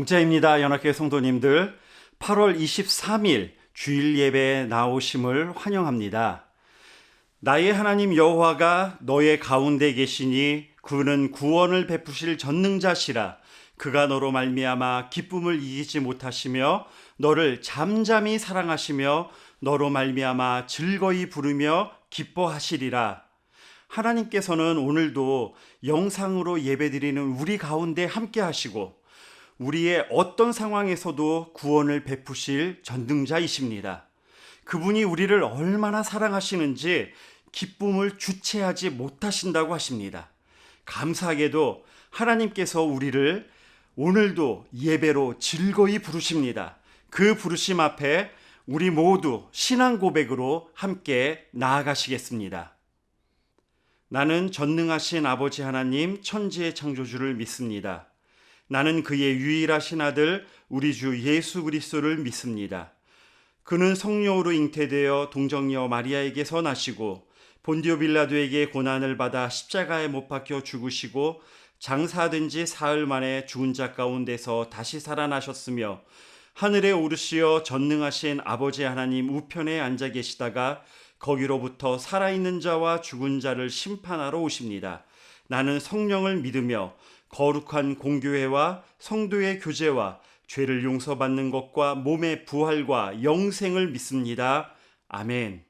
목자입니다. 연합교회 성도님들, 8월 23일 주일 예배에 나오심을 환영합니다. 나의 하나님 여호와가 너의 가운데 계시니 그는 구원을 베푸실 전능자시라. 그가 너로 말미암아 기쁨을 이기지 못하시며 너를 잠잠히 사랑하시며 너로 말미암아 즐거이 부르며 기뻐하시리라. 하나님께서는 오늘도 영상으로 예배드리는 우리 가운데 함께 하시고 우리의 어떤 상황에서도 구원을 베푸실 전능자이십니다. 그분이 우리를 얼마나 사랑하시는지 기쁨을 주체하지 못하신다고 하십니다. 감사하게도 하나님께서 우리를 오늘도 예배로 즐거이 부르십니다. 그 부르심 앞에 우리 모두 신앙 고백으로 함께 나아가시겠습니다. 나는 전능하신 아버지 하나님 천지의 창조주를 믿습니다. 나는 그의 유일하신 아들 우리 주 예수 그리스도를 믿습니다. 그는 성령으로 잉태되어 동정녀 마리아에게서 나시고 본디오 빌라도에게 고난을 받아 십자가에 못 박혀 죽으시고 장사된 지 사흘 만에 죽은 자 가운데서 다시 살아나셨으며 하늘에 오르시어 전능하신 아버지 하나님 우편에 앉아 계시다가 거기로부터 살아있는 자와 죽은 자를 심판하러 오십니다. 나는 성령을 믿으며 거룩한 공교회와 성도의 교제와 죄를 용서받는 것과 몸의 부활과 영생을 믿습니다. 아멘.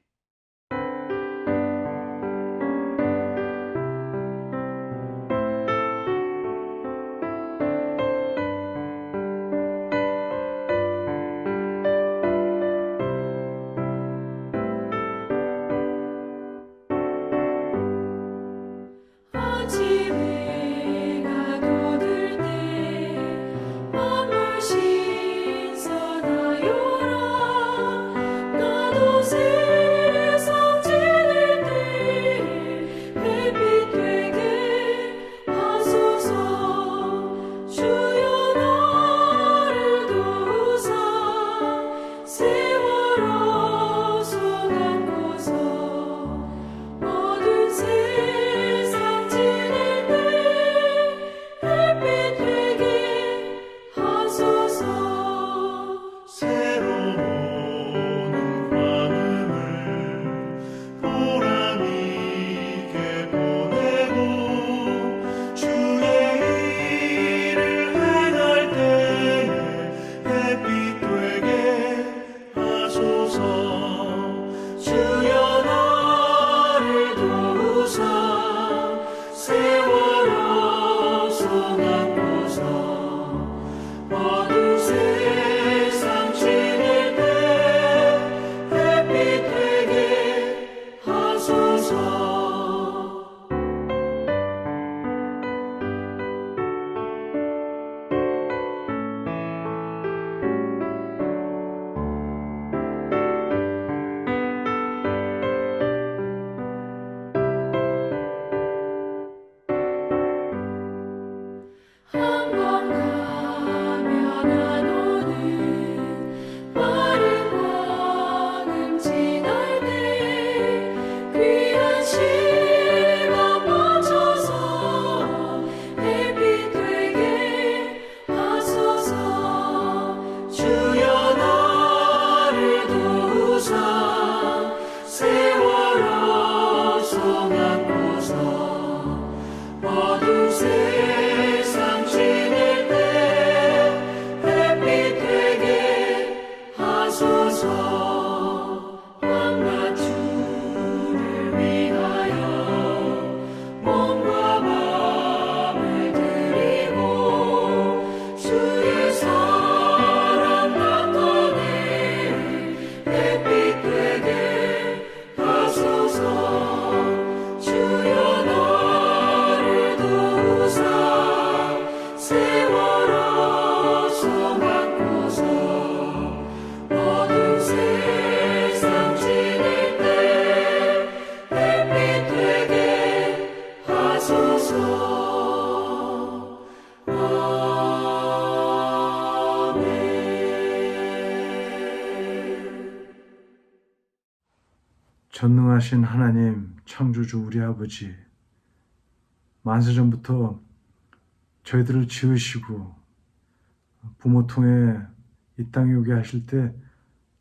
전능하신 하나님, 창조주 우리 아버지, 만세전부터 저희들을 지으시고 부모 통해 이 땅에 오게 하실 때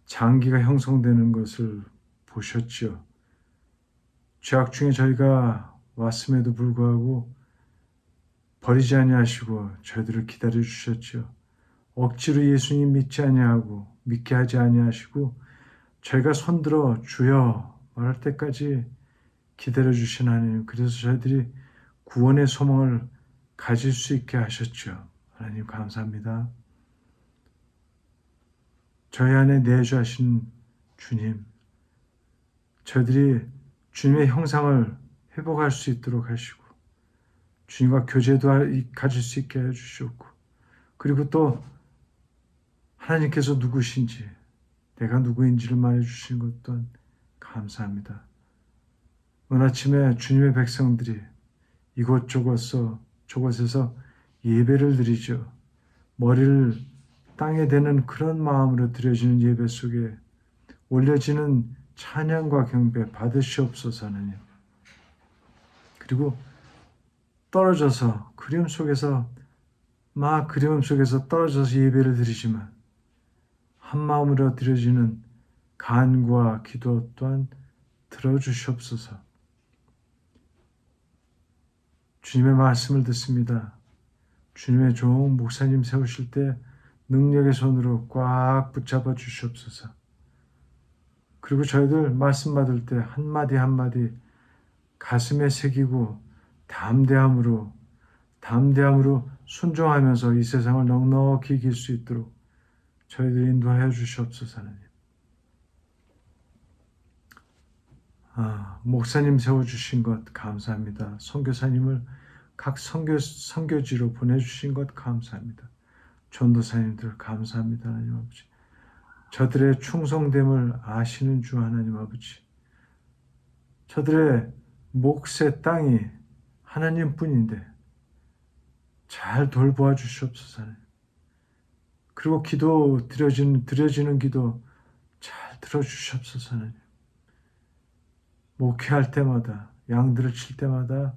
장기가 형성되는 것을 보셨지요. 죄악 중에 저희가 왔음에도 불구하고 버리지 아니하시고 저희들을 기다려 주셨지요. 억지로 예수님 믿지 아니하고 믿게 하지 아니하시고 저희가 손들어 주여 말할 때까지 기다려 주신 하나님, 그래서 저희들이 구원의 소망을 가질 수 있게 하셨죠. 하나님 감사합니다. 저희 안에 내주하신 주님, 저희들이 주님의 형상을 회복할 수 있도록 하시고 주님과 교제도 가질 수 있게 해주셨고, 그리고 또 하나님께서 누구신지, 내가 누구인지를 말해주신 것 또한 감사합니다. 오늘 아침에 주님의 백성들이 저곳에서 예배를 드리죠. 머리를 땅에 대는 그런 마음으로 드려지는 예배 속에 올려지는 찬양과 경배 받으시옵소서 하나님. 그리고 떨어져서 그리움 속에서 떨어져서 예배를 드리지만 한 마음으로 드려지는 간구와 기도 또한 들어주시옵소서. 주님의 말씀을 듣습니다. 주님의 종 목사님 세우실 때 능력의 손으로 꽉 붙잡아 주시옵소서. 그리고 저희들 말씀 받을 때 한마디 한마디 가슴에 새기고 담대함으로 순종하면서 이 세상을 넉넉히 이길 수 있도록 저희들 인도하여 주시옵소서 하나님. 목사님 세워주신 것 감사합니다. 선교사님을 각 선교지로 보내주신 것 감사합니다. 전도사님들 감사합니다. 하나님 아버지. 저들의 충성됨을 아시는 주 하나님 아버지. 저들의 몫의 땅이 하나님뿐인데 잘 돌보아 주시옵소서 하나님. 그리고 드려지는 기도 잘 들어주시옵소서 하나님. 목회할 때마다, 양들을 칠 때마다,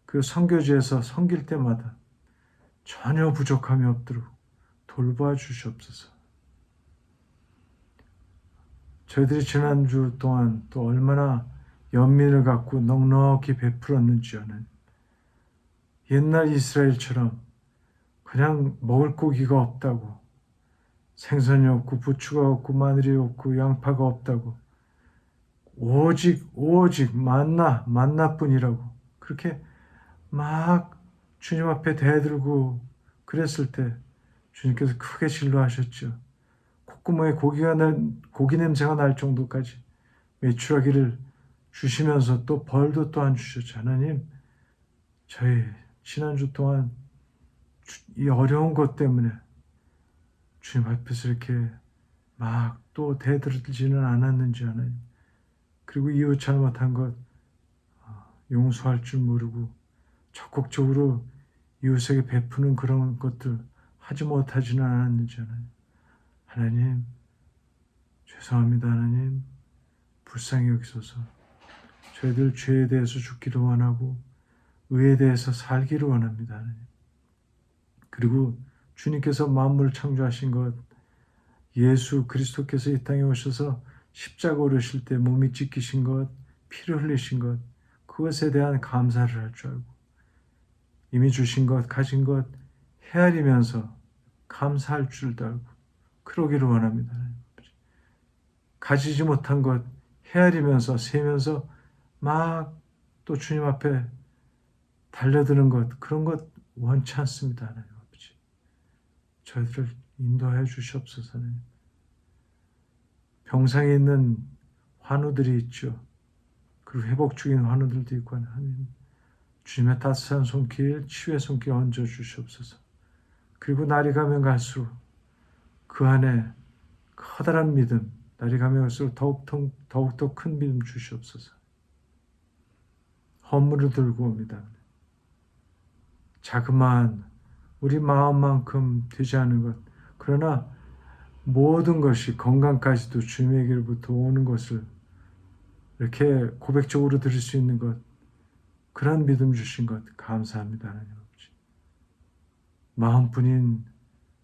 그 선교지에서 섬길 때마다 전혀 부족함이 없도록 돌보아 주시옵소서. 저희들이 지난주 동안 또 얼마나 연민을 갖고 넉넉히 베풀었는지 하는, 옛날 이스라엘처럼 그냥 먹을 고기가 없다고, 생선이 없고 부추가 없고 마늘이 없고 양파가 없다고, 오직 만나뿐이라고 그렇게 막 주님 앞에 대들고 그랬을 때 주님께서 크게 진노하셨죠. 콧구멍에 고기 냄새가 날 정도까지 메추라기를 주시면서 또 벌도 또한 주셨죠. 하나님, 저희 지난주 동안 이 어려운 것 때문에 주님 앞에서 이렇게 막 또 대들지는 않았는지 하나님, 그리고 이웃 잘못한 것 용서할 줄 모르고 적극적으로 이웃에게 베푸는 그런 것들 하지 못하지는 않았는지 하나님, 죄송합니다. 하나님, 불쌍히 여기소서. 저희들 죄에 대해서 죽기를 원하고 의에 대해서 살기를 원합니다. 하나님. 그리고 주님께서 만물을 창조하신 것, 예수 그리스도께서 이 땅에 오셔서 십자가 오르실 때 몸이 찢기신 것, 피를 흘리신 것, 그것에 대한 감사를 할 줄 알고 이미 주신 것, 가진 것 헤아리면서 감사할 줄도 알고 그러기를 원합니다. 가지지 못한 것 헤아리면서 세면서 막 또 주님 앞에 달려드는 것, 그런 것 원치 않습니다. 하나님 아버지. 저희들을 인도하여 주시옵소서. 하나님. 병상에 있는 환우들이 있죠. 그리고 회복 중인 환우들도 있고 하나님, 주님의 따스한 손길, 치유의 손길 얹어 주시옵소서. 그리고 날이 가면 갈수록 그 안에 커다란 믿음, 날이 가면 갈수록 더욱더 큰 믿음 주시옵소서. 허물을 들고 옵니다. 자그마한 우리 마음만큼 되지 않은 것, 그러나 모든 것이 건강까지도 주님에게로부터 오는 것을 이렇게 고백적으로 드릴 수 있는 것, 그런 믿음 주신 것 감사합니다. 하나님 아버지. 마음뿐인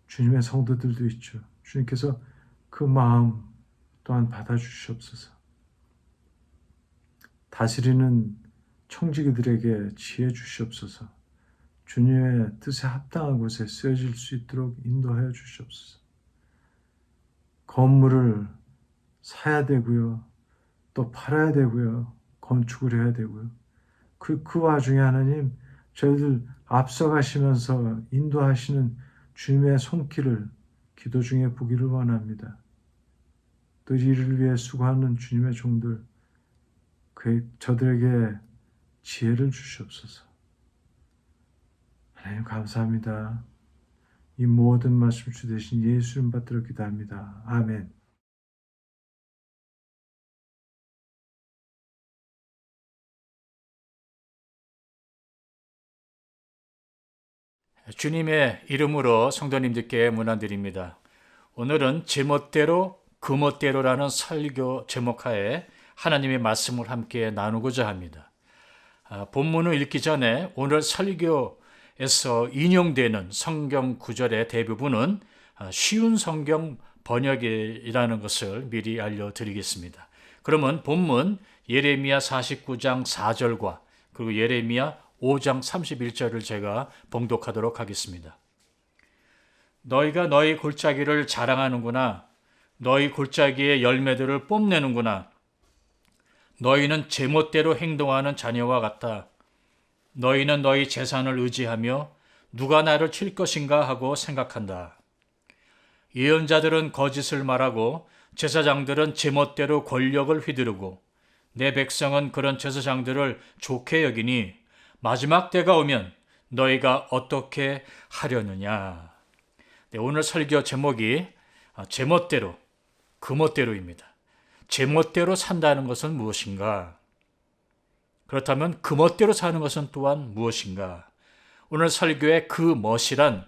주님의 성도들도 있죠. 주님께서 그 마음 또한 받아주시옵소서. 다스리는 청지기들에게 지혜 주시옵소서. 주님의 뜻에 합당한 곳에 쓰여질 수 있도록 인도하여 주시옵소서. 건물을 사야 되고요. 또 팔아야 되고요. 건축을 해야 되고요. 그 와중에 하나님, 저희들 앞서가시면서 인도하시는 주님의 손길을 기도 중에 보기를 원합니다. 또 이를 위해 수고하는 주님의 종들, 저들에게 지혜를 주시옵소서. 하나님 감사합니다. 이 모든 말씀 주 되신 예수 이름 받들어 기도합니다. 아멘. 주님의 이름으로 성도님들께 문안드립니다. 오늘은 제멋대로 그멋대로라는 설교 제목하에 하나님의 말씀을 함께 나누고자 합니다. 본문을 읽기 전에 오늘 설교에서 인용되는 성경 구절의 대부분은 쉬운 성경 번역이라는 것을 미리 알려드리겠습니다. 그러면 본문 예레미야 49장 4절과 그리고 예레미야 5장 31절을 제가 봉독하도록 하겠습니다. 너희가 너희 골짜기를 자랑하는구나. 너희 골짜기의 열매들을 뽐내는구나. 너희는 제멋대로 행동하는 자녀와 같다. 너희는 너희 재산을 의지하며 누가 나를 칠 것인가 하고 생각한다. 예언자들은 거짓을 말하고 제사장들은 제멋대로 권력을 휘두르고 내 백성은 그런 제사장들을 좋게 여기니 마지막 때가 오면 너희가 어떻게 하려느냐. 네, 오늘 설교 제목이 제멋대로 그멋대로입니다. 제멋대로 산다는 것은 무엇인가? 그렇다면 그멋대로 사는 것은 또한 무엇인가? 오늘 설교의 그멋이란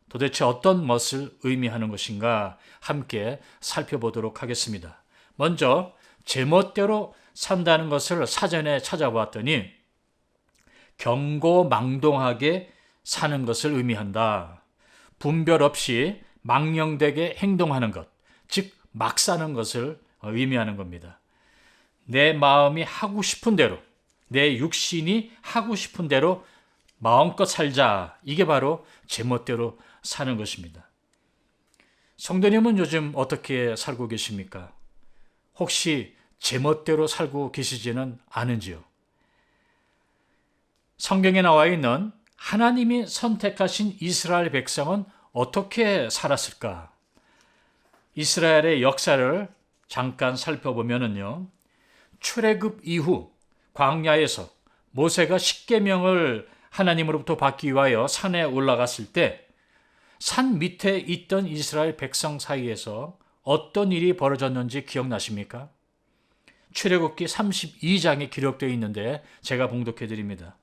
도대체 어떤 멋을 의미하는 것인가? 함께 살펴보도록 하겠습니다. 먼저 제멋대로 산다는 것을 사전에 찾아보았더니 경고망동하게 사는 것을 의미한다. 분별 없이 망령되게 행동하는 것, 즉 막 사는 것을 의미하는 겁니다. 내 마음이 하고 싶은 대로, 내 육신이 하고 싶은 대로 마음껏 살자. 이게 바로 제멋대로 사는 것입니다. 성도님은 요즘 어떻게 살고 계십니까? 혹시 제멋대로 살고 계시지는 않은지요? 성경에 나와 있는 하나님이 선택하신 이스라엘 백성은 어떻게 살았을까? 이스라엘의 역사를 잠깐 살펴보면요. 출애굽 이후 광야에서 모세가 십계명을 하나님으로부터 받기 위하여 산에 올라갔을 때 산 밑에 있던 이스라엘 백성 사이에서 어떤 일이 벌어졌는지 기억나십니까? 출애굽기 32장에 기록되어 있는데 제가 봉독해 드립니다.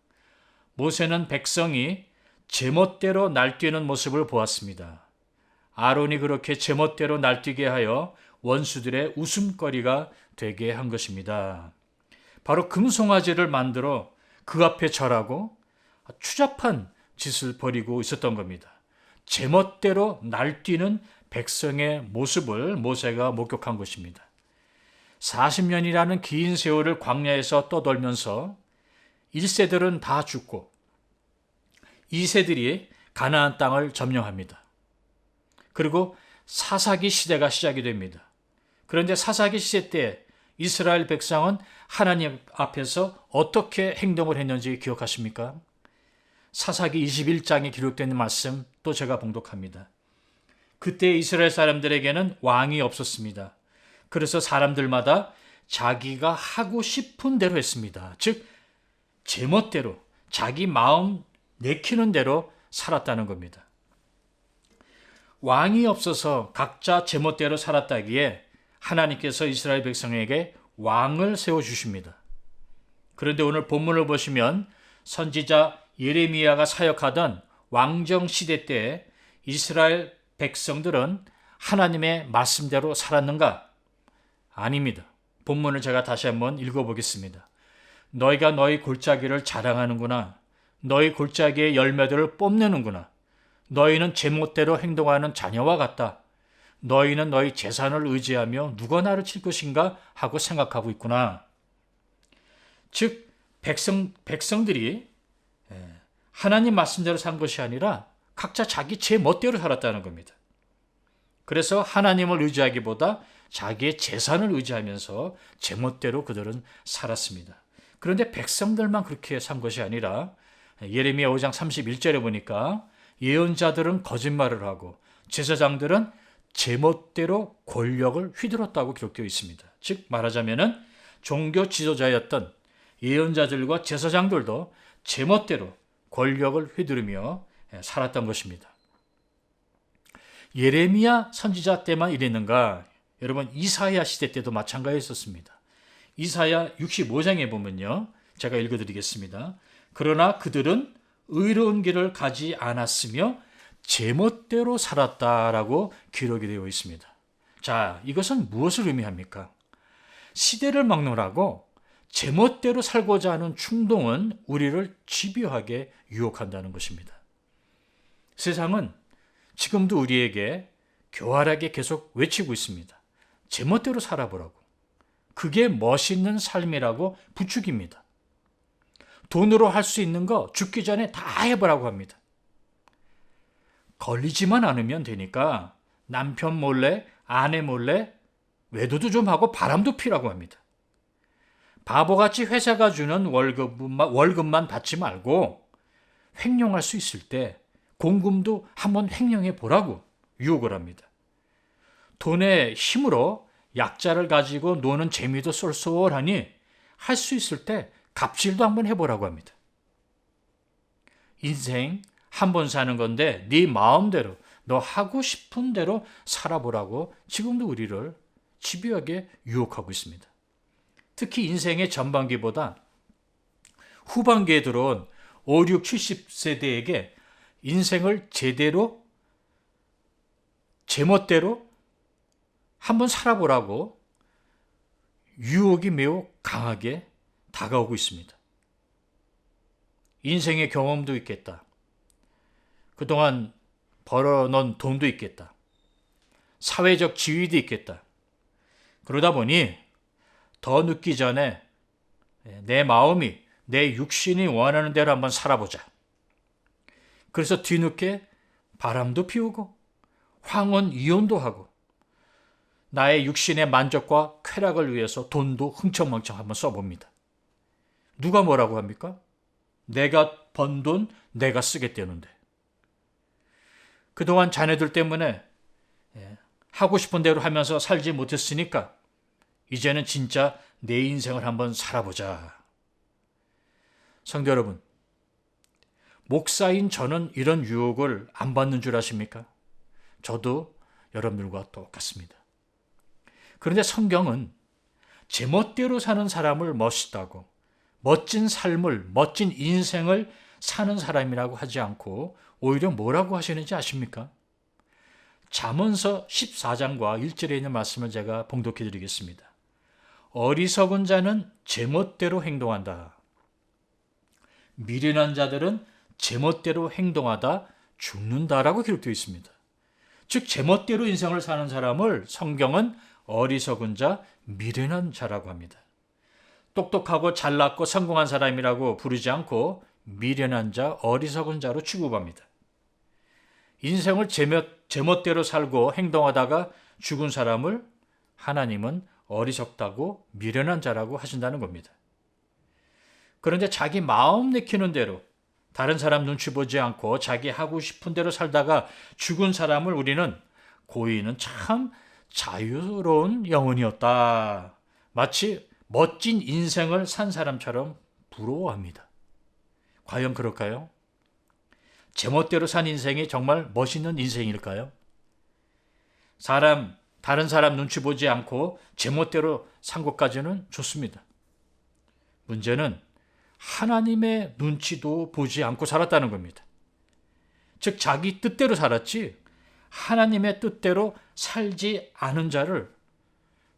모세는 백성이 제멋대로 날뛰는 모습을 보았습니다. 아론이 그렇게 제멋대로 날뛰게 하여 원수들의 웃음거리가 되게 한 것입니다. 바로 금송아지를 만들어 그 앞에 절하고 추잡한 짓을 벌이고 있었던 겁니다. 제멋대로 날뛰는 백성의 모습을 모세가 목격한 것입니다. 40년이라는 긴 세월을 광야에서 떠돌면서 1세들은 다 죽고 2세들이 가나안 땅을 점령합니다. 그리고 사사기 시대가 시작이 됩니다. 그런데 사사기 시대 때 이스라엘 백성은 하나님 앞에서 어떻게 행동을 했는지 기억하십니까? 사사기 21장에 기록된 말씀 또 제가 봉독합니다. 그때 이스라엘 사람들에게는 왕이 없었습니다. 그래서 사람들마다 자기가 하고 싶은 대로 했습니다. 즉 제멋대로 자기 마음 내키는 대로 살았다는 겁니다. 왕이 없어서 각자 제멋대로 살았다기에 하나님께서 이스라엘 백성에게 왕을 세워주십니다. 그런데 오늘 본문을 보시면 선지자 예레미야가 사역하던 왕정시대 때 이스라엘 백성들은 하나님의 말씀대로 살았는가? 아닙니다. 본문을 제가 다시 한번 읽어보겠습니다. 너희가 너희 골짜기를 자랑하는구나. 너희 골짜기의 열매들을 뽐내는구나. 너희는 제멋대로 행동하는 자녀와 같다. 너희는 너희 재산을 의지하며 누가 나를 칠 것인가 하고 생각하고 있구나. 즉 백성들이 하나님 말씀대로 산 것이 아니라 각자 자기 제멋대로 살았다는 겁니다. 그래서 하나님을 의지하기보다 자기의 재산을 의지하면서 제멋대로 그들은 살았습니다. 그런데 백성들만 그렇게 산 것이 아니라 예레미야 5장 31절에 보니까 예언자들은 거짓말을 하고 제사장들은 제멋대로 권력을 휘둘렀다고 기록되어 있습니다. 즉 말하자면은 종교 지도자였던 예언자들과 제사장들도 제멋대로 권력을 휘두르며 살았던 것입니다. 예레미야 선지자 때만 이랬는가? 여러분 이사야 시대 때도 마찬가지였었습니다. 이사야 65장에 보면요. 제가 읽어드리겠습니다. 그러나 그들은 의로운 길을 가지 않았으며 제멋대로 살았다라고 기록이 되어 있습니다. 자, 이것은 무엇을 의미합니까? 시대를 막론하고 제멋대로 살고자 하는 충동은 우리를 집요하게 유혹한다는 것입니다. 세상은 지금도 우리에게 교활하게 계속 외치고 있습니다. 제멋대로 살아보라고. 그게 멋있는 삶이라고 부추깁니다. 돈으로 할 수 있는 거 죽기 전에 다 해보라고 합니다. 걸리지만 않으면 되니까 남편 몰래, 아내 몰래 외도도 좀 하고 바람도 피라고 합니다. 바보같이 회사가 주는 월급만 받지 말고 횡령할 수 있을 때 공금도 한번 횡령해 보라고 유혹을 합니다. 돈의 힘으로 약자를 가지고 노는 재미도 쏠쏠하니 할 수 있을 때 갑질도 한번 해보라고 합니다. 인생 한 번 사는 건데 네 마음대로 너 하고 싶은 대로 살아보라고 지금도 우리를 집요하게 유혹하고 있습니다. 특히 인생의 전반기보다 후반기에 들어온 5, 6, 70세대에게 인생을 제대로 제멋대로 한번 살아보라고 유혹이 매우 강하게 다가오고 있습니다. 인생의 경험도 있겠다. 그동안 벌어놓은 돈도 있겠다. 사회적 지위도 있겠다. 그러다 보니 더 늦기 전에 내 마음이 내 육신이 원하는 대로 한번 살아보자. 그래서 뒤늦게 바람도 피우고 황혼 이혼도 하고 나의 육신의 만족과 쾌락을 위해서 돈도 흥청망청 한번 써봅니다. 누가 뭐라고 합니까? 내가 번 돈 내가 쓰겠다는데. 그동안 자네들 때문에 하고 싶은 대로 하면서 살지 못했으니까 이제는 진짜 내 인생을 한번 살아보자. 성도 여러분, 목사인 저는 이런 유혹을 안 받는 줄 아십니까? 저도 여러분들과 똑같습니다. 그런데 성경은 제멋대로 사는 사람을 멋있다고, 멋진 삶을, 멋진 인생을 사는 사람이라고 하지 않고 오히려 뭐라고 하시는지 아십니까? 잠언서 14장과 1절에 있는 말씀을 제가 봉독해 드리겠습니다. 어리석은 자는 제멋대로 행동한다. 미련한 자들은 제멋대로 행동하다 죽는다라고 기록되어 있습니다. 즉 제멋대로 인생을 사는 사람을 성경은 어리석은 자, 미련한 자라고 합니다. 똑똑하고 잘났고 성공한 사람이라고 부르지 않고 미련한 자, 어리석은 자로 취급합니다. 인생을 제멋대로 살고 행동하다가 죽은 사람을 하나님은 어리석다고 미련한 자라고 하신다는 겁니다. 그런데 자기 마음 내키는 대로 다른 사람 눈치 보지 않고 자기 하고 싶은 대로 살다가 죽은 사람을 우리는 고인은 참 자유로운 영혼이었다. 마치 멋진 인생을 산 사람처럼 부러워합니다. 과연 그럴까요? 제멋대로 산 인생이 정말 멋있는 인생일까요? 다른 사람 눈치 보지 않고 제멋대로 산 것까지는 좋습니다. 문제는 하나님의 눈치도 보지 않고 살았다는 겁니다. 즉 자기 뜻대로 살았지 하나님의 뜻대로 살지 않은 자를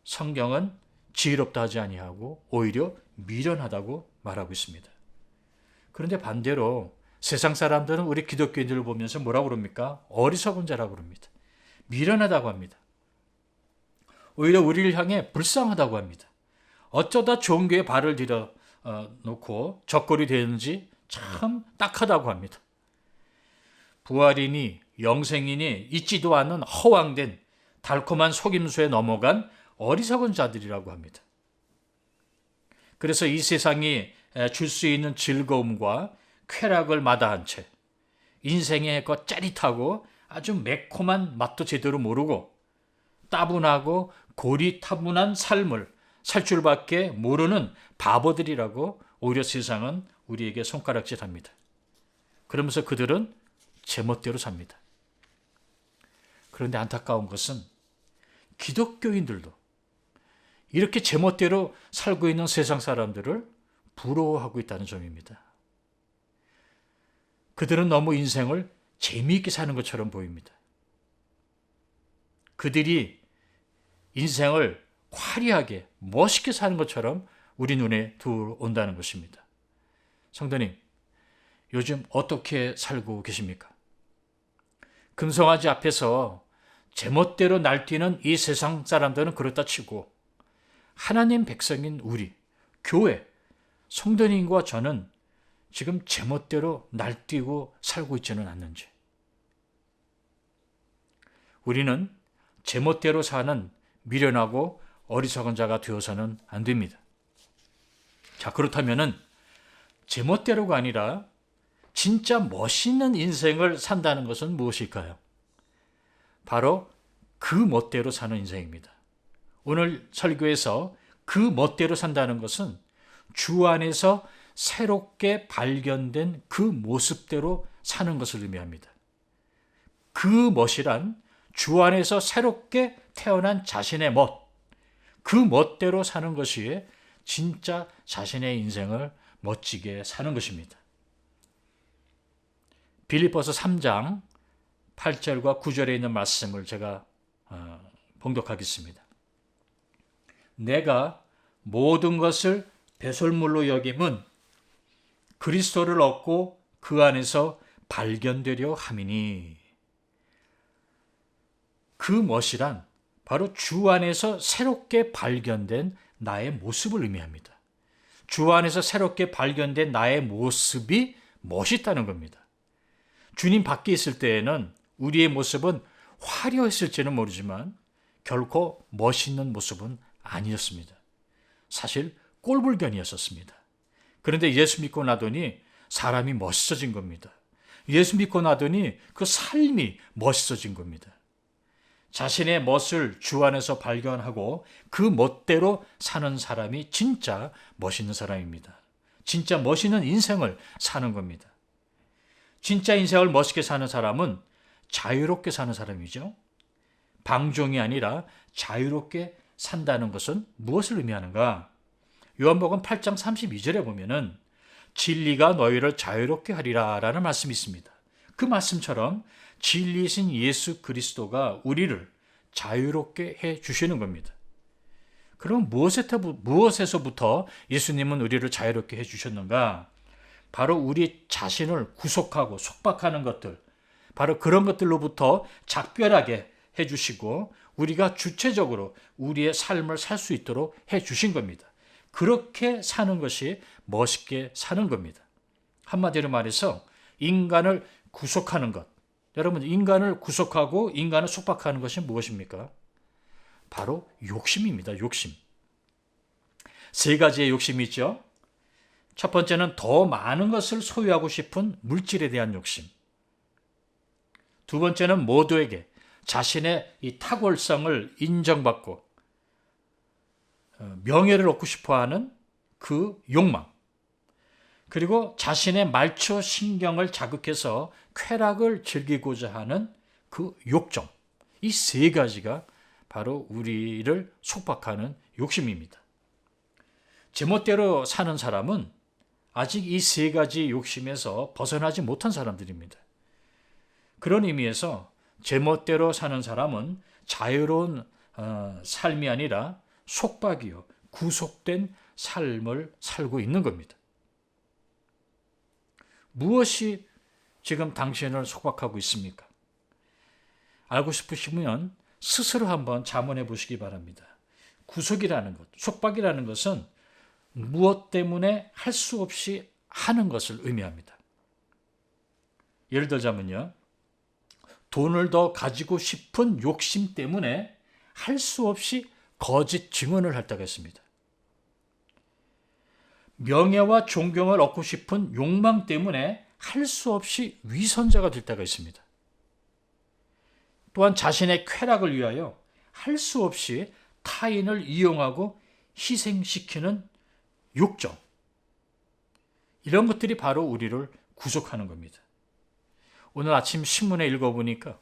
성경은 지혜롭다 하지 아니하고 오히려 미련하다고 말하고 있습니다. 그런데 반대로 세상 사람들은 우리 기독교인들을 보면서 뭐라고 그럽니까? 어리석은 자라고 그럽니다. 미련하다고 합니다. 오히려 우리를 향해 불쌍하다고 합니다. 어쩌다 좋은 교회에 발을 들여 놓고 적골이 되는지 참 딱하다고 합니다. 부활이니 영생이니 있지도 않은 허황된 달콤한 속임수에 넘어간 어리석은 자들이라고 합니다. 그래서 이 세상이 줄 수 있는 즐거움과 쾌락을 마다한 채 인생의 그 짜릿하고 아주 매콤한 맛도 제대로 모르고 따분하고 고리타분한 삶을 살 줄밖에 모르는 바보들이라고 오히려 세상은 우리에게 손가락질합니다. 그러면서 그들은 제멋대로 삽니다. 그런데 안타까운 것은 기독교인들도 이렇게 제멋대로 살고 있는 세상 사람들을 부러워하고 있다는 점입니다. 그들은 너무 인생을 재미있게 사는 것처럼 보입니다. 그들이 인생을 화려하게 멋있게 사는 것처럼 우리 눈에 들어온다는 것입니다. 성도님, 요즘 어떻게 살고 계십니까? 금송아지 앞에서 제멋대로 날뛰는 이 세상 사람들은 그렇다 치고 하나님 백성인 우리, 교회, 성도님과 저는 지금 제멋대로 날뛰고 살고 있지는 않는지. 우리는 제멋대로 사는 미련하고 어리석은 자가 되어서는 안 됩니다. 자, 그렇다면은 제멋대로가 아니라 진짜 멋있는 인생을 산다는 것은 무엇일까요? 바로 그 멋대로 사는 인생입니다. 오늘 설교에서 그 멋대로 산다는 것은 주 안에서 새롭게 발견된 그 모습대로 사는 것을 의미합니다. 그 멋이란 주 안에서 새롭게 태어난 자신의 멋, 그 멋대로 사는 것이 진짜 자신의 인생을 멋지게 사는 것입니다. 빌립보서 3장 8절과 9절에 있는 말씀을 제가 봉독하겠습니다. 내가 모든 것을 배설물로 여김은 그리스도를 얻고 그 안에서 발견되려 함이니. 그 멋이란 바로 주 안에서 새롭게 발견된 나의 모습을 의미합니다. 주 안에서 새롭게 발견된 나의 모습이 멋있다는 겁니다. 주님 밖에 있을 때에는 우리의 모습은 화려했을지는 모르지만 결코 멋있는 모습은 아니었습니다. 사실 꼴불견이었었습니다. 그런데 예수 믿고 나더니 사람이 멋있어진 겁니다. 예수 믿고 나더니 그 삶이 멋있어진 겁니다. 자신의 멋을 주 안에서 발견하고 그 멋대로 사는 사람이 진짜 멋있는 사람입니다. 진짜 멋있는 인생을 사는 겁니다. 진짜 인생을 멋있게 사는 사람은 자유롭게 사는 사람이죠. 방종이 아니라 자유롭게 산다는 것은 무엇을 의미하는가? 요한복음 8장 32절에 보면은 진리가 너희를 자유롭게 하리라 라는 말씀이 있습니다. 그 말씀처럼 진리이신 예수 그리스도가 우리를 자유롭게 해 주시는 겁니다. 그럼 무엇에서부터 예수님은 우리를 자유롭게 해 주셨는가? 바로 우리 자신을 구속하고 속박하는 것들, 바로 그런 것들로부터 작별하게 해 주시고 우리가 주체적으로 우리의 삶을 살 수 있도록 해 주신 겁니다. 그렇게 사는 것이 멋있게 사는 겁니다. 한마디로 말해서 인간을 구속하는 것. 여러분, 인간을 구속하고 인간을 속박하는 것이 무엇입니까? 바로 욕심입니다. 욕심. 세 가지의 욕심이 있죠. 첫 번째는 더 많은 것을 소유하고 싶은 물질에 대한 욕심. 두 번째는 모두에게 자신의 이 탁월성을 인정받고 명예를 얻고 싶어하는 그 욕망. 그리고 자신의 말초 신경을 자극해서 쾌락을 즐기고자 하는 그 욕정. 이 세 가지가 바로 우리를 속박하는 욕심입니다. 제멋대로 사는 사람은 아직 이 세 가지 욕심에서 벗어나지 못한 사람들입니다. 그런 의미에서 제멋대로 사는 사람은 자유로운 삶이 아니라 속박이요, 구속된 삶을 살고 있는 겁니다. 무엇이 지금 당신을 속박하고 있습니까? 알고 싶으시면 스스로 한번 자문해 보시기 바랍니다. 구속이라는 것, 속박이라는 것은 무엇 때문에 할 수 없이 하는 것을 의미합니다. 예를 들자면요, 돈을 더 가지고 싶은 욕심 때문에 할 수 없이 거짓 증언을 할 때가 있습니다. 명예와 존경을 얻고 싶은 욕망 때문에 할 수 없이 위선자가 될 때가 있습니다. 또한 자신의 쾌락을 위하여 할 수 없이 타인을 이용하고 희생시키는 욕정. 이런 것들이 바로 우리를 구속하는 겁니다. 오늘 아침 신문에 읽어보니까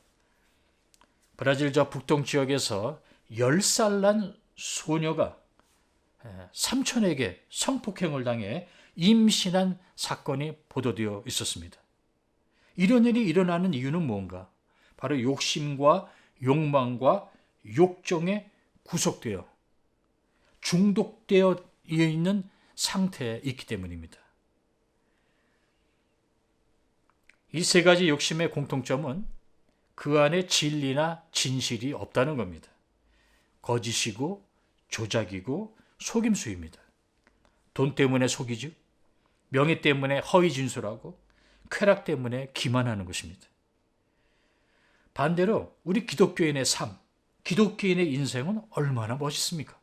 브라질 저 북동 지역에서 10살 난 소녀가 삼촌에게 성폭행을 당해 임신한 사건이 보도되어 있었습니다. 이런 일이 일어나는 이유는 뭔가? 바로 욕심과 욕망과 욕정에 구속되어 중독되어 있는 상태에 있기 때문입니다. 이 세 가지 욕심의 공통점은 그 안에 진리나 진실이 없다는 겁니다. 거짓이고 조작이고 속임수입니다. 돈 때문에 속이죠. 명예 때문에 허위 진술하고 쾌락 때문에 기만하는 것입니다. 반대로 우리 기독교인의 삶, 기독교인의 인생은 얼마나 멋있습니까?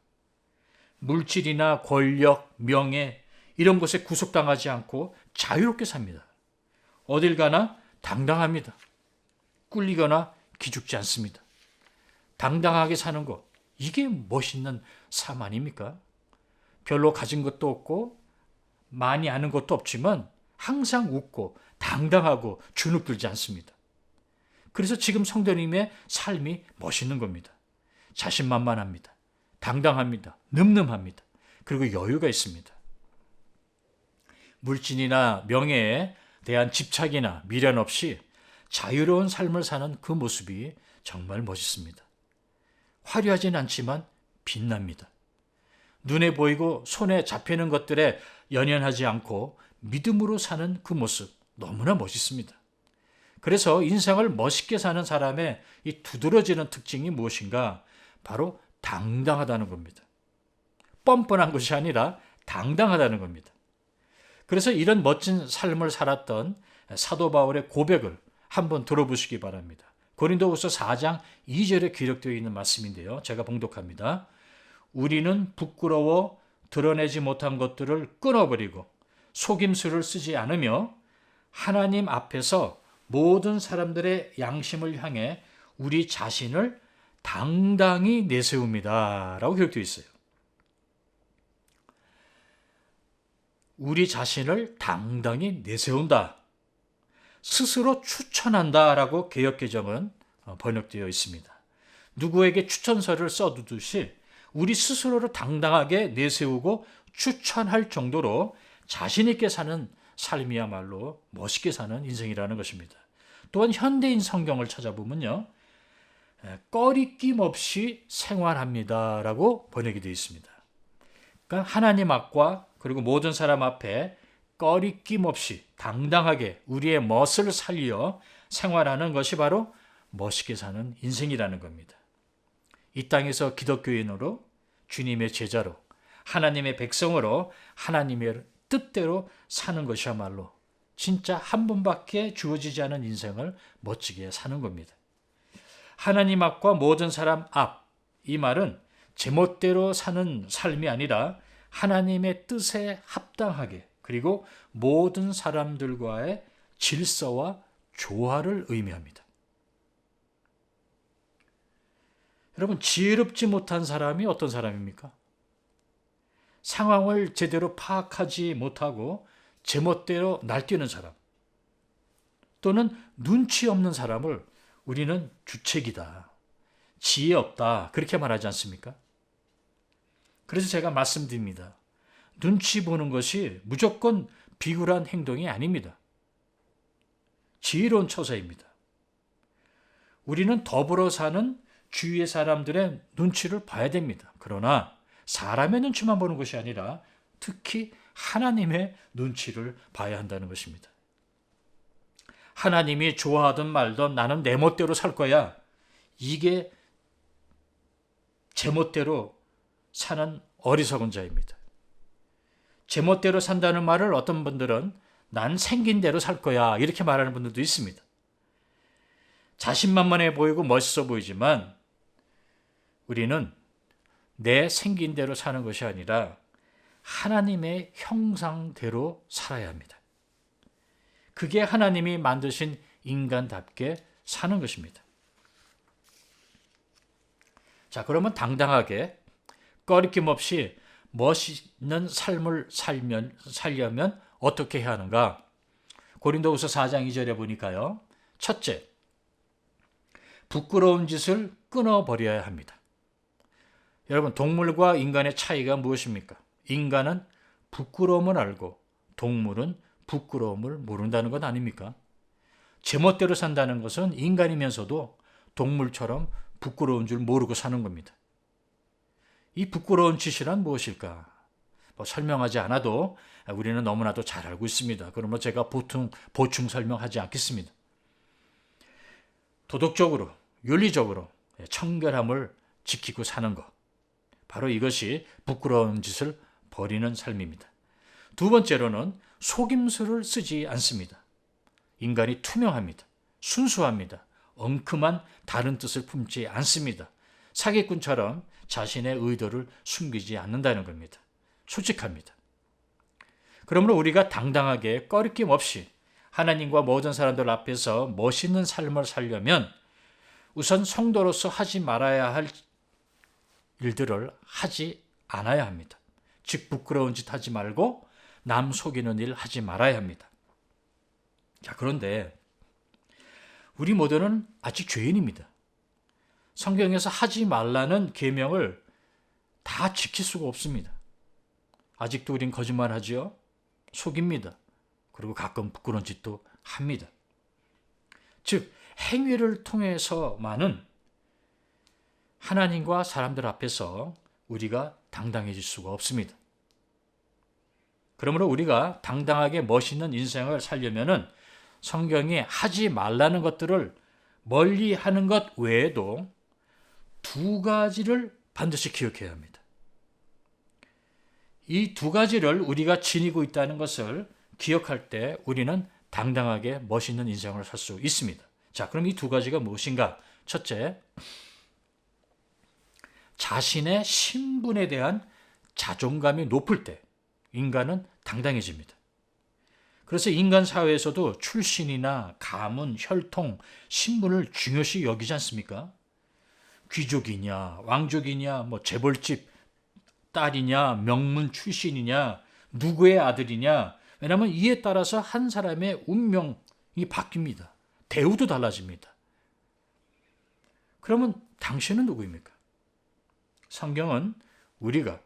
물질이나 권력, 명예 이런 것에 구속당하지 않고 자유롭게 삽니다. 어딜 가나 당당합니다. 꿀리거나 기죽지 않습니다. 당당하게 사는 것, 이게 멋있는 삶 아닙니까? 별로 가진 것도 없고 많이 아는 것도 없지만 항상 웃고 당당하고 주눅들지 않습니다. 그래서 지금 성도님의 삶이 멋있는 겁니다. 자신만만합니다. 당당합니다. 늠름합니다. 그리고 여유가 있습니다. 물질이나 명예에 대한 집착이나 미련 없이 자유로운 삶을 사는 그 모습이 정말 멋있습니다. 화려하진 않지만 빛납니다. 눈에 보이고 손에 잡히는 것들에 연연하지 않고 믿음으로 사는 그 모습 너무나 멋있습니다. 그래서 인생을 멋있게 사는 사람의 이 두드러지는 특징이 무엇인가? 바로 당당하다는 겁니다. 뻔뻔한 것이 아니라 당당하다는 겁니다. 그래서 이런 멋진 삶을 살았던 사도 바울의 고백을 한번 들어보시기 바랍니다. 고린도후서 4장 2절에 기록되어 있는 말씀인데요. 제가 봉독합니다. 우리는 부끄러워 드러내지 못한 것들을 끊어버리고 속임수를 쓰지 않으며 하나님 앞에서 모든 사람들의 양심을 향해 우리 자신을 당당히 내세웁니다. 라고 기록되어 있어요. 우리 자신을 당당히 내세운다. 스스로 추천한다. 라고 개역개정은 번역되어 있습니다. 누구에게 추천서를 써두듯이 우리 스스로를 당당하게 내세우고 추천할 정도로 자신 있게 사는 삶이야말로 멋있게 사는 인생이라는 것입니다. 또한 현대인 성경을 찾아보면요. 꺼리낌 없이 생활합니다. 라고 번역이 되어 있습니다. 그러니까 하나님 앞과 그리고 모든 사람 앞에 꺼리낌 없이 당당하게 우리의 멋을 살려 생활하는 것이 바로 멋있게 사는 인생이라는 겁니다. 이 땅에서 기독교인으로 주님의 제자로 하나님의 백성으로 하나님의 뜻대로 사는 것이야말로 진짜 한 번밖에 주어지지 않은 인생을 멋지게 사는 겁니다. 하나님 앞과 모든 사람 앞, 이 말은 제멋대로 사는 삶이 아니라 하나님의 뜻에 합당하게 그리고 모든 사람들과의 질서와 조화를 의미합니다. 여러분, 지혜롭지 못한 사람이 어떤 사람입니까? 상황을 제대로 파악하지 못하고 제멋대로 날뛰는 사람 또는 눈치 없는 사람을 우리는 주책이다, 지혜 없다 그렇게 말하지 않습니까? 그래서 제가 말씀드립니다. 눈치 보는 것이 무조건 비굴한 행동이 아닙니다. 지혜로운 처사입니다. 우리는 더불어 사는 주위의 사람들의 눈치를 봐야 됩니다. 그러나 사람의 눈치만 보는 것이 아니라 특히 하나님의 눈치를 봐야 한다는 것입니다. 하나님이 좋아하든 말든 나는 내 멋대로 살 거야. 이게 제 멋대로 사는 어리석은 자입니다. 제 멋대로 산다는 말을 어떤 분들은 난 생긴 대로 살 거야 이렇게 말하는 분들도 있습니다. 자신만만해 보이고 멋있어 보이지만 우리는 내 생긴 대로 사는 것이 아니라 하나님의 형상대로 살아야 합니다. 그게 하나님이 만드신 인간답게 사는 것입니다. 자, 그러면 당당하게 꺼리낌 없이 멋있는 삶을 살려면 어떻게 해야 하는가? 고린도후서 4장 2절에 보니까요. 첫째, 부끄러운 짓을 끊어버려야 합니다. 여러분, 동물과 인간의 차이가 무엇입니까? 인간은 부끄러움을 알고 동물은 부끄러움을 모른다는 것 아닙니까? 제멋대로 산다는 것은 인간이면서도 동물처럼 부끄러운 줄 모르고 사는 겁니다. 이 부끄러운 짓이란 무엇일까? 설명하지 않아도 우리는 너무나도 잘 알고 있습니다. 그러면 제가 보충 설명하지 않겠습니다. 도덕적으로, 윤리적으로 청결함을 지키고 사는 것. 바로 이것이 부끄러운 짓을 버리는 삶입니다. 두 번째로는 속임수를 쓰지 않습니다. 인간이 투명합니다. 순수합니다. 엉큼한 다른 뜻을 품지 않습니다. 사기꾼처럼 자신의 의도를 숨기지 않는다는 겁니다. 솔직합니다. 그러므로 우리가 당당하게 꺼리낌 없이 하나님과 모든 사람들 앞에서 멋있는 삶을 살려면 우선 성도로서 하지 말아야 할 일들을 하지 않아야 합니다. 즉 부끄러운 짓 하지 말고 남 속이는 일 하지 말아야 합니다. 자, 그런데 우리 모두는 아직 죄인입니다. 성경에서 하지 말라는 계명을 다 지킬 수가 없습니다. 아직도 우린 거짓말하지요. 속입니다. 그리고 가끔 부끄러운 짓도 합니다. 즉 행위를 통해서만은 하나님과 사람들 앞에서 우리가 당당해질 수가 없습니다. 그러므로 우리가 당당하게 멋있는 인생을 살려면은 성경이 하지 말라는 것들을 멀리 하는 것 외에도 두 가지를 반드시 기억해야 합니다. 이 두 가지를 우리가 지니고 있다는 것을 기억할 때 우리는 당당하게 멋있는 인생을 살 수 있습니다. 자, 그럼 이 두 가지가 무엇인가? 첫째, 자신의 신분에 대한 자존감이 높을 때 인간은 당당해집니다. 그래서 인간 사회에서도 출신이나 가문, 혈통, 신분을 중요시 여기지 않습니까? 귀족이냐, 왕족이냐, 재벌집 딸이냐, 명문 출신이냐, 누구의 아들이냐. 왜냐하면 이에 따라서 한 사람의 운명이 바뀝니다. 대우도 달라집니다. 그러면 당신은 누구입니까? 성경은 우리가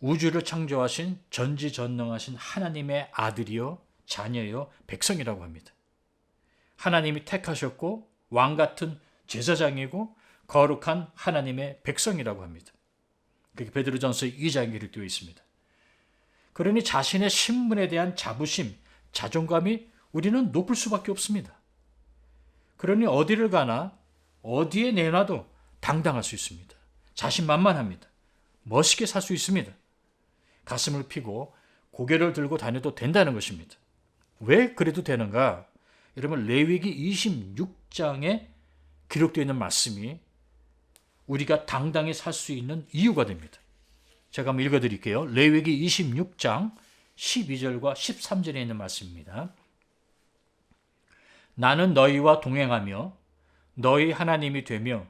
우주를 창조하신 전지전능하신 하나님의 아들이요, 자녀요, 백성이라고 합니다. 하나님이 택하셨고 왕 같은 제사장이고 거룩한 하나님의 백성이라고 합니다. 그게 베드로전서 2장에 기록되어 있습니다. 그러니 자신의 신분에 대한 자부심, 자존감이 우리는 높을 수밖에 없습니다. 그러니 어디를 가나 어디에 내놔도 당당할 수 있습니다. 자신만만합니다. 멋있게 살 수 있습니다. 가슴을 피고 고개를 들고 다녀도 된다는 것입니다. 왜 그래도 되는가? 여러분, 레위기 26장에 기록되어 있는 말씀이 우리가 당당히 살 수 있는 이유가 됩니다. 제가 한번 읽어드릴게요. 레위기 26장 12절과 13절에 있는 말씀입니다. 나는 너희와 동행하며 너희 하나님이 되며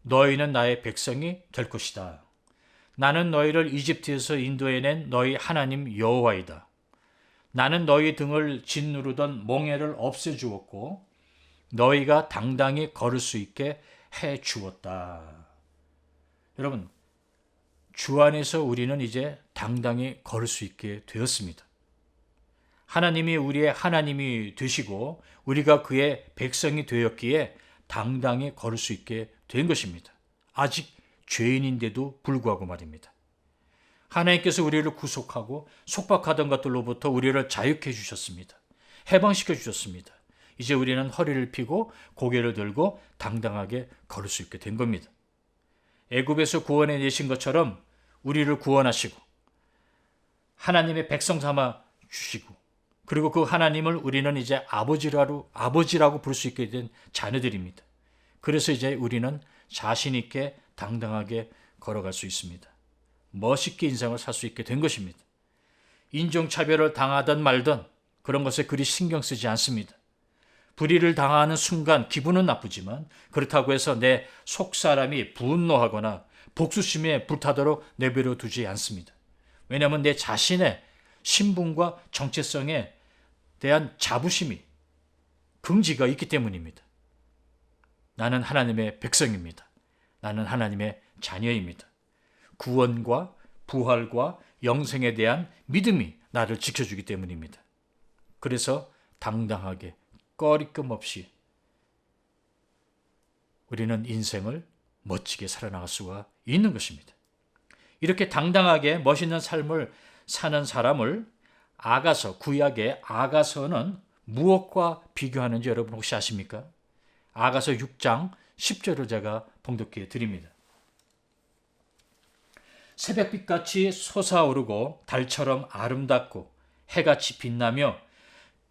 너희는 나의 백성이 될 것이다. 나는 너희를 이집트에서 인도해낸 너희 하나님 여호와이다. 나는 너희 등을 짓누르던 멍에를 없애주었고 너희가 당당히 걸을 수 있게 해주었다. 여러분, 주 안에서 우리는 이제 당당히 걸을 수 있게 되었습니다. 하나님이 우리의 하나님이 되시고 우리가 그의 백성이 되었기에 당당히 걸을 수 있게 된 것입니다. 아직 죄인인데도 불구하고 말입니다. 하나님께서 우리를 구속하고 속박하던 것들로부터 우리를 자유케 해주셨습니다. 해방시켜 주셨습니다. 이제 우리는 허리를 펴고 고개를 들고 당당하게 걸을 수 있게 된 겁니다. 애굽에서 구원해 내신 것처럼 우리를 구원하시고 하나님의 백성 삼아 주시고, 그리고 그 하나님을 우리는 이제 아버지라고 부를 수 있게 된 자녀들입니다. 그래서 이제 우리는 자신 있게 당당하게 걸어갈 수 있습니다. 멋있게 인생을 살 수 있게 된 것입니다. 인종차별을 당하든 말든 그런 것에 그리 신경 쓰지 않습니다. 불의를 당하는 순간 기분은 나쁘지만 그렇다고 해서 내 속사람이 분노하거나 복수심에 불타도록 내버려 두지 않습니다. 왜냐하면 내 자신의 신분과 정체성에 대한 자부심이, 긍지가 있기 때문입니다. 나는 하나님의 백성입니다. 나는 하나님의 자녀입니다. 구원과 부활과 영생에 대한 믿음이 나를 지켜주기 때문입니다. 그래서 당당하게 꺼리낌 없이 우리는 인생을 멋지게 살아나갈 수가 있는 것입니다. 이렇게 당당하게 멋있는 삶을 사는 사람을 아가서, 구약의 아가서는 무엇과 비교하는지 여러분 혹시 아십니까? 아가서 6장 10절을 제가 봉독해 드립니다. 새벽빛같이 솟아오르고 달처럼 아름답고 해같이 빛나며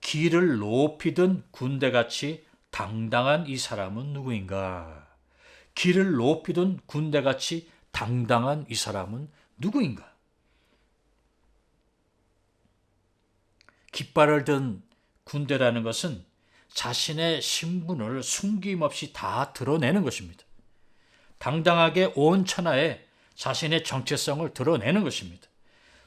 길을 높이던 군대같이 당당한 이 사람은 누구인가? 길을 높이던 군대같이 당당한 이 사람은 누구인가? 깃발을 든 군대라는 것은 자신의 신분을 숨김없이 다 드러내는 것입니다. 당당하게 온 천하에 자신의 정체성을 드러내는 것입니다.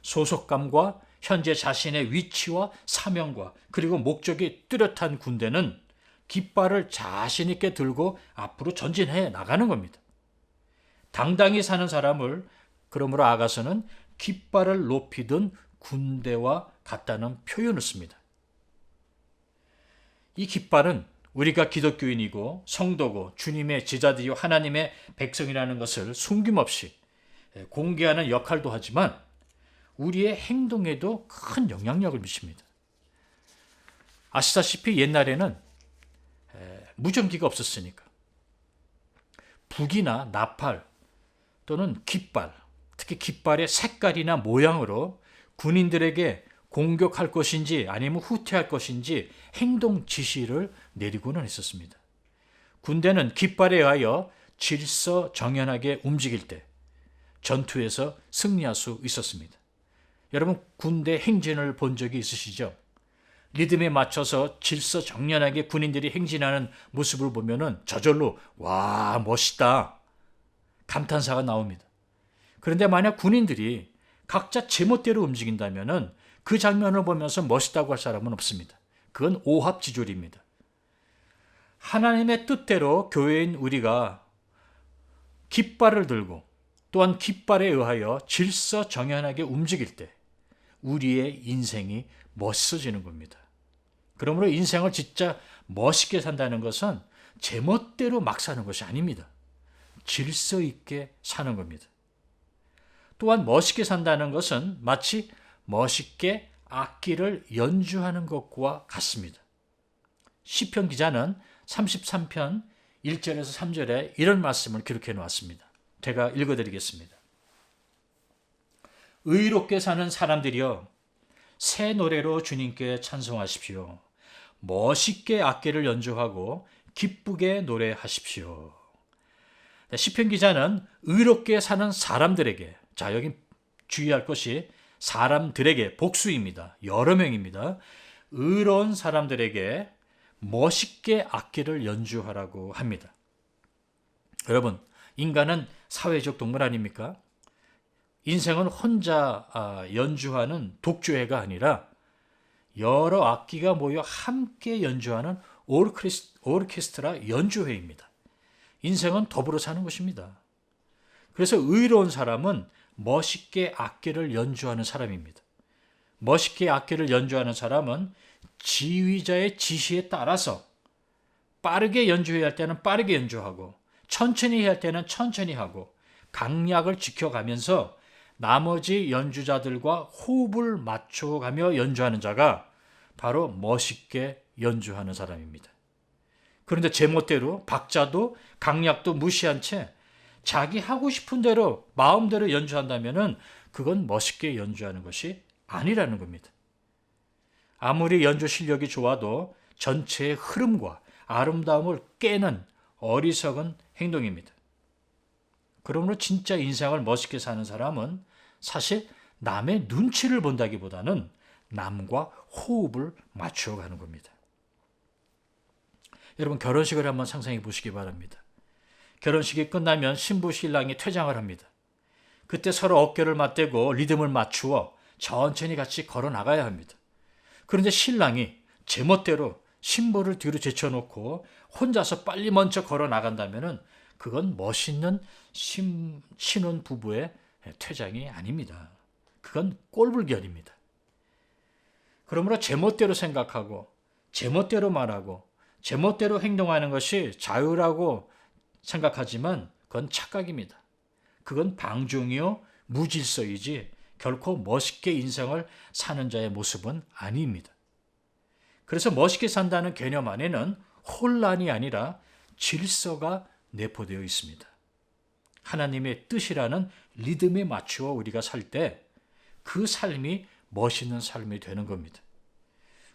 소속감과 현재 자신의 위치와 사명과 그리고 목적이 뚜렷한 군대는 깃발을 자신 있게 들고 앞으로 전진해 나가는 겁니다. 당당히 사는 사람을 그러므로 아가서는 깃발을 높이던 군대와 같다는 표현을 씁니다. 이 깃발은 우리가 기독교인이고 성도고 주님의 제자들이요 하나님의 백성이라는 것을 숨김없이 공개하는 역할도 하지만 우리의 행동에도 큰 영향력을 미칩니다. 아시다시피 옛날에는 무전기가 없었으니까 북이나 나팔 또는 깃발, 특히 깃발의 색깔이나 모양으로 군인들에게 공격할 것인지 아니면 후퇴할 것인지 행동 지시를 내리고는 했었습니다. 군대는 깃발에 의하여 질서정연하게 움직일 때 전투에서 승리할 수 있었습니다. 여러분 군대 행진을 본 적이 있으시죠? 리듬에 맞춰서 질서정연하게 군인들이 행진하는 모습을 보면은 저절로 와 멋있다 감탄사가 나옵니다. 그런데 만약 군인들이 각자 제멋대로 움직인다면은 그 장면을 보면서 멋있다고 할 사람은 없습니다. 그건 오합지졸입니다. 하나님의 뜻대로 교회인 우리가 깃발을 들고 또한 깃발에 의하여 질서정연하게 움직일 때 우리의 인생이 멋있어지는 겁니다. 그러므로 인생을 진짜 멋있게 산다는 것은 제멋대로 막 사는 것이 아닙니다. 질서 있게 사는 겁니다. 또한 멋있게 산다는 것은 마치 멋있게 악기를 연주하는 것과 같습니다. 시편 기자는 33편 1절에서 3절에 이런 말씀을 기록해 놓았습니다. 제가 읽어드리겠습니다. 의롭게 사는 사람들이여 새 노래로 주님께 찬송하십시오. 멋있게 악기를 연주하고 기쁘게 노래하십시오. 시편 기자는 의롭게 사는 사람들에게, 자 여기 주의할 것이 사람들에게 복수입니다. 여러 명입니다. 의로운 사람들에게 멋있게 악기를 연주하라고 합니다. 여러분, 인간은 사회적 동물 아닙니까? 인생은 혼자 연주하는 독주회가 아니라 여러 악기가 모여 함께 연주하는 오르케스트라 연주회입니다. 인생은 더불어 사는 것입니다. 그래서 의로운 사람은 멋있게 악기를 연주하는 사람입니다. 멋있게 악기를 연주하는 사람은 지휘자의 지시에 따라서 빠르게 연주해야 할 때는 빠르게 연주하고 천천히 해야 할 때는 천천히 하고 강약을 지켜가면서 나머지 연주자들과 호흡을 맞춰가며 연주하는 자가 바로 멋있게 연주하는 사람입니다. 그런데 제멋대로 박자도 강약도 무시한 채 자기 하고 싶은 대로 마음대로 연주한다면 그건 멋있게 연주하는 것이 아니라는 겁니다. 아무리 연주 실력이 좋아도 전체의 흐름과 아름다움을 깨는 어리석은 행동입니다. 그러므로 진짜 인생을 멋있게 사는 사람은 사실 남의 눈치를 본다기보다는 남과 호흡을 맞추어 가는 겁니다. 여러분, 결혼식을 한번 상상해 보시기 바랍니다. 결혼식이 끝나면 신부 신랑이 퇴장을 합니다. 그때 서로 어깨를 맞대고 리듬을 맞추어 천천히 같이 걸어 나가야 합니다. 그런데 신랑이 제멋대로 신부를 뒤로 제쳐놓고 혼자서 빨리 먼저 걸어 나간다면 그건 멋있는 신혼 부부의 퇴장이 아닙니다. 그건 꼴불견입니다. 그러므로 제멋대로 생각하고 제멋대로 말하고 제멋대로 행동하는 것이 자유라고 생각하지만 그건 착각입니다. 그건 방종이요 무질서이지 결코 멋있게 인생을 사는 자의 모습은 아닙니다. 그래서 멋있게 산다는 개념 안에는 혼란이 아니라 질서가 내포되어 있습니다. 하나님의 뜻이라는 리듬에 맞추어 우리가 살 때 그 삶이 멋있는 삶이 되는 겁니다.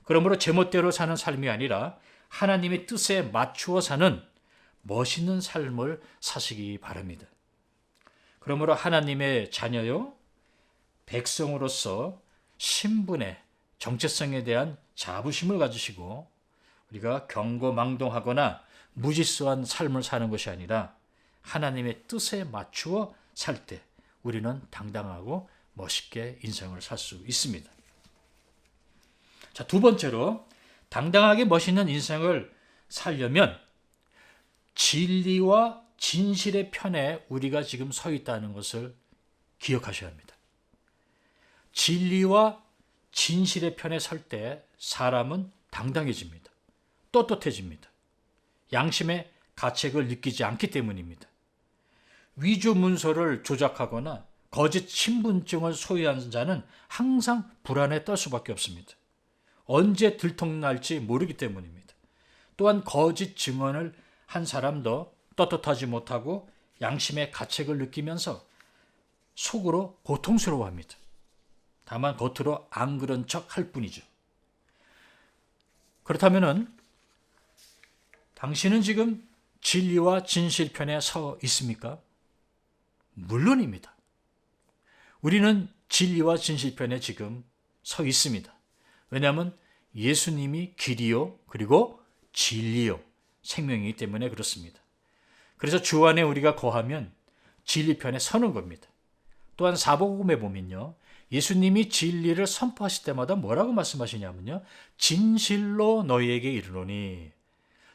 그러므로 제멋대로 사는 삶이 아니라 하나님의 뜻에 맞추어 사는 멋있는 삶을 사시기 바랍니다. 그러므로 하나님의 자녀요, 백성으로서 신분의 정체성에 대한 자부심을 가지시고 우리가 경거망동하거나 무질서한 삶을 사는 것이 아니라 하나님의 뜻에 맞추어 살 때 우리는 당당하고 멋있게 인생을 살 수 있습니다. 자, 두 번째로 당당하게 멋있는 인생을 살려면 진리와 진실의 편에 우리가 지금 서 있다는 것을 기억하셔야 합니다. 진리와 진실의 편에 설 때 사람은 당당해집니다. 떳떳해집니다. 양심의 가책을 느끼지 않기 때문입니다. 위조 문서를 조작하거나 거짓 신분증을 소유한 자는 항상 불안에 떨 수밖에 없습니다. 언제 들통날지 모르기 때문입니다. 또한 거짓 증언을 한 사람도 떳떳하지 못하고 양심의 가책을 느끼면서 속으로 고통스러워합니다. 다만 겉으로 안 그런 척 할 뿐이죠. 그렇다면 당신은 지금 진리와 진실 편에 서 있습니까? 물론입니다. 우리는 진리와 진실 편에 지금 서 있습니다. 왜냐하면 예수님이 길이요 그리고 진리요 생명이기 때문에 그렇습니다. 그래서 주 안에 우리가 거하면 진리 편에 서는 겁니다. 또한 사복음에 보면요, 예수님이 진리를 선포하실 때마다 뭐라고 말씀하시냐면요, 진실로 너희에게 이르노니,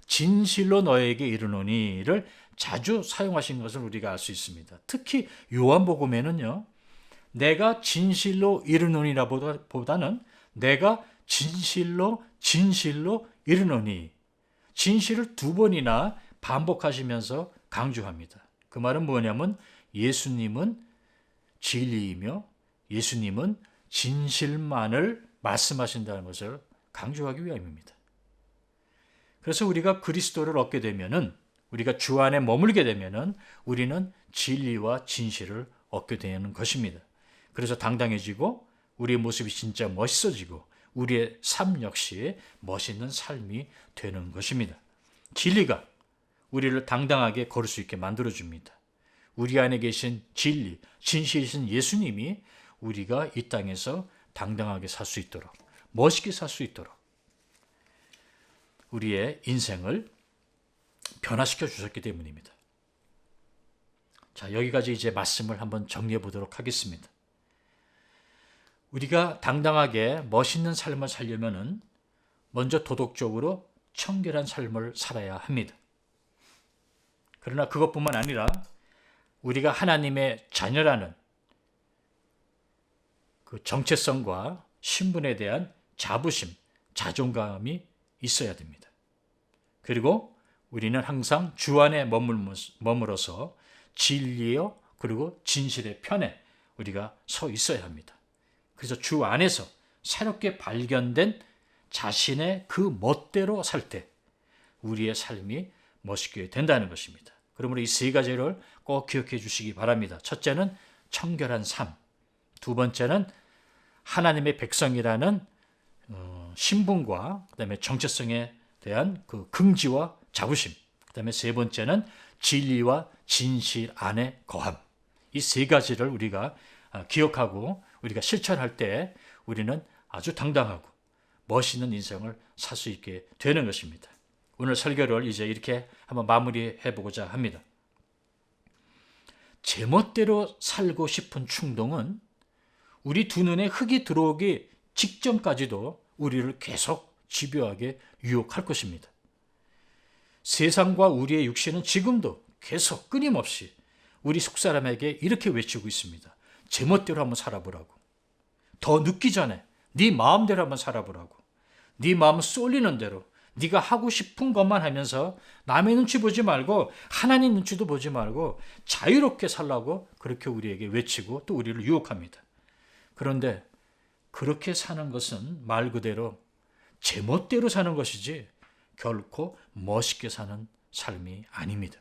진실로 너희에게 이르노니를 자주 사용하신 것을 우리가 알 수 있습니다. 특히 요한복음에는요, 내가 진실로 이르노니라 보다는 내가 진실로 이르노니, 진실을 두 번이나 반복하시면서 강조합니다. 그 말은 뭐냐면 예수님은 진리이며 예수님은 진실만을 말씀하신다는 것을 강조하기 위함입니다. 그래서 우리가 그리스도를 얻게 되면은, 우리가 주 안에 머물게 되면은 우리는 진리와 진실을 얻게 되는 것입니다. 그래서 당당해지고 우리의 모습이 진짜 멋있어지고 우리의 삶 역시 멋있는 삶이 되는 것입니다. 진리가 우리를 당당하게 걸을 수 있게 만들어줍니다. 우리 안에 계신 진리, 진실이신 예수님이 우리가 이 땅에서 당당하게 살 수 있도록, 멋있게 살 수 있도록 우리의 인생을 변화시켜 주셨기 때문입니다. 자, 여기까지 이제 말씀을 한번 정리해 보도록 하겠습니다. 우리가 당당하게 멋있는 삶을 살려면은 먼저 도덕적으로 청결한 삶을 살아야 합니다. 그러나 그것뿐만 아니라 우리가 하나님의 자녀라는 그 정체성과 신분에 대한 자부심, 자존감이 있어야 됩니다. 그리고 우리는 항상 주 안에 머물어서 진리요 그리고 진실의 편에 우리가 서 있어야 합니다. 그래서 주 안에서 새롭게 발견된 자신의 그 멋대로 살 때 우리의 삶이 멋있게 된다는 것입니다. 그러므로 이 세 가지를 꼭 기억해 주시기 바랍니다. 첫째는 청결한 삶, 두 번째는 하나님의 백성이라는 신분과 그다음에 정체성에 대한 그 긍지와 자부심, 그다음에 세 번째는 진리와 진실 안에 거함. 이 세 가지를 우리가 기억하고 우리가 실천할 때 우리는 아주 당당하고 멋있는 인생을 살 수 있게 되는 것입니다. 오늘 설교를 이제 이렇게 한번 마무리해 보고자 합니다. 제멋대로 살고 싶은 충동은 우리 두 눈에 흙이 들어오기 직전까지도 우리를 계속 집요하게 유혹할 것입니다. 세상과 우리의 육신은 지금도 계속 끊임없이 우리 속사람에게 이렇게 외치고 있습니다. 제멋대로 한번 살아보라고. 더 늦기 전에 네 마음대로 한번 살아보라고. 네 마음 쏠리는 대로 네가 하고 싶은 것만 하면서 남의 눈치 보지 말고 하나님 눈치도 보지 말고 자유롭게 살라고 그렇게 우리에게 외치고 또 우리를 유혹합니다. 그런데 그렇게 사는 것은 말 그대로 제멋대로 사는 것이지 결코 멋있게 사는 삶이 아닙니다.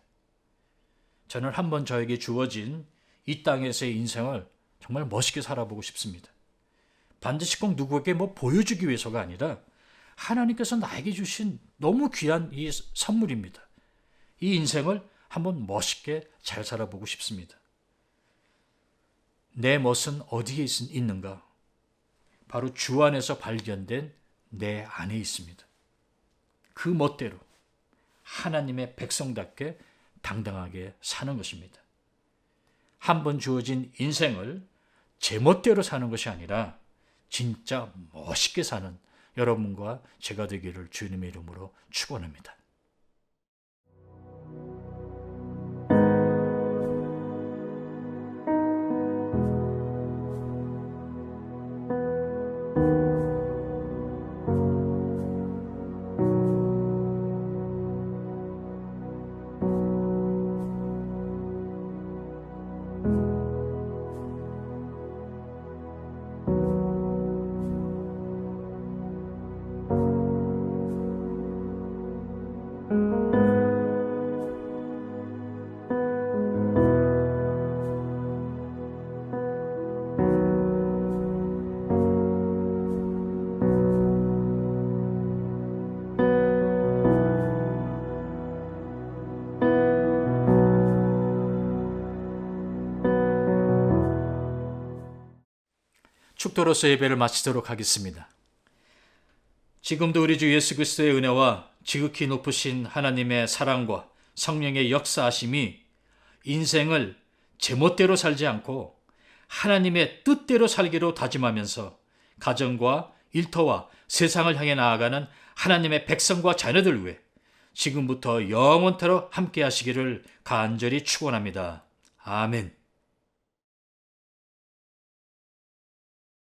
저는 한번 저에게 주어진 이 땅에서의 인생을 정말 멋있게 살아보고 싶습니다. 반드시 꼭 누구에게 보여주기 위해서가 아니라 하나님께서 나에게 주신 너무 귀한 이 선물입니다. 이 인생을 한번 멋있게 잘 살아보고 싶습니다. 내 멋은 어디에 있는가? 바로 주 안에서 발견된 내 안에 있습니다. 그 멋대로 하나님의 백성답게 당당하게 사는 것입니다. 한 번 주어진 인생을 제멋대로 사는 것이 아니라 진짜 멋있게 사는 여러분과 제가 되기를 주님의 이름으로 축원합니다. 축도로서 예배를 마치도록 하겠습니다. 지금도 우리 주 예수 그리스도의 은혜와 지극히 높으신 하나님의 사랑과 성령의 역사하심이 인생을 제멋대로 살지 않고 하나님의 뜻대로 살기로 다짐하면서 가정과 일터와 세상을 향해 나아가는 하나님의 백성과 자녀들 위해 지금부터 영원토록 함께 하시기를 간절히 축원합니다. 아멘.